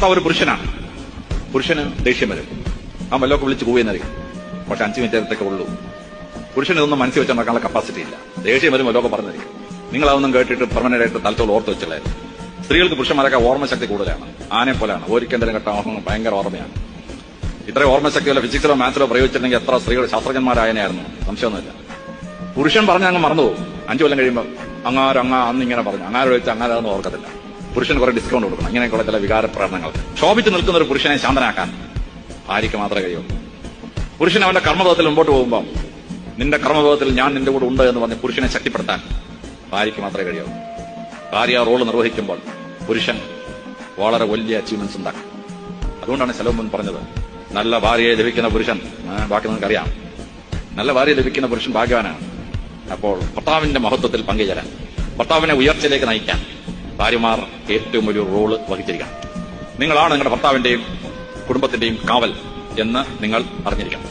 ഭർത്താവ് ഒരു പുരുഷനാണ്. പുരുഷന് ദേഷ്യം വരും, ആ വല്ലതൊക്കെ വിളിച്ച് പോവുന്നറിയും. പക്ഷെ 5 മിനിറ്റ് നേരത്തേക്ക് ഉള്ളൂ. പുരുഷന് ഇതൊന്നും മനസ്സിൽ വെച്ച് നടക്കാനുള്ള കപ്പാസിറ്റി ഇല്ല. ദേഷ്യം വരും, വല്ലതൊക്കെ പറഞ്ഞിരിക്കും. നിങ്ങളതൊന്നും കേട്ടിട്ട് പെർമനന്റ് ആയിട്ട് തലത്തോട് ഓർത്ത് വെച്ചില്ലായിരുന്നു. സ്ത്രീകൾക്ക് പുരുഷന്മാരൊക്കെ ഓർമ്മശക്തി കൂടുതലാണ്. ആനെ പോലെയാണ്. ഓരിക്കെന്തെങ്കിലും കേട്ട ഭയങ്കര ഓർമ്മയാണ്. ഇത്രയും ഓർമ്മശക്തിയല്ല ഫിസിക്സിലോ മാത്സിലോ പ്രയോഗിച്ചിട്ടുണ്ടെങ്കിൽ എത്ര സ്ത്രീകൾ ശാസ്ത്രജ്ഞന്മാരായനായിരുന്നു, സംശയമൊന്നുമില്ല. പുരുഷൻ പറഞ്ഞ അങ്ങ് മറന്നുപോകും. 5 കൊല്ലം കഴിയുമ്പോൾ അന്നിങ്ങനെ പറഞ്ഞു, അങ്ങാരോട് വെച്ച് അങ്ങാരാന്ന് ഓർക്കത്തില്ല. പുരുഷന് കുറെ ഡിസ്കൗണ്ട് കൊടുക്കണം. ഇങ്ങനെയൊക്കെയുള്ള ചില വികാര പ്രകടനങ്ങൾ. ശോഭിച്ച് നിൽക്കുന്ന ഒരു പുരുഷനെ ശാന്തനാക്കാൻ ഭാര്യയ്ക്ക് മാത്രമേ കഴിയൂ. പുരുഷൻ അവന്റെ കർമ്മപഥത്തിൽ മുമ്പോട്ട് പോകുമ്പോൾ നിന്റെ കർമ്മപഥത്തിൽ ഞാൻ നിന്റെ കൂടെ ഉണ്ട് എന്ന് പറഞ്ഞ് പുരുഷനെ ശക്തിപ്പെടുത്താൻ ഭാര്യയ്ക്ക് മാത്രമേ കഴിയൂ. ഭാര്യ ആ റോള് നിർവഹിക്കുമ്പോൾ പുരുഷൻ വളരെ വലിയ അച്ചീവ്മെന്റ്സ് ഉണ്ടാക്കും. അതുകൊണ്ടാണ് ശലോമോൻ പറഞ്ഞത്, നല്ല ഭാര്യയെ ലഭിക്കുന്ന പുരുഷൻ, ബാക്കി നിങ്ങൾക്കറിയാം, നല്ല ഭാര്യയെ ലഭിക്കുന്ന പുരുഷൻ ഭാഗ്യവാനാണ്. അപ്പോൾ ഭർത്താവിന്റെ മഹത്വത്തിൽ പങ്കുചേരാൻ, ഭർത്താവിനെ ഉയർച്ചയിലേക്ക് നയിക്കാൻ ഭാര്യമാർ ഏറ്റവും വലിയ റോള് വഹിച്ചിരിക്കണം. നിങ്ങളാണ് നിങ്ങളുടെ ഭർത്താവിന്റെയും കുടുംബത്തിന്റെയും കാവൽ എന്ന് നിങ്ങൾ അറിഞ്ഞിരിക്കണം.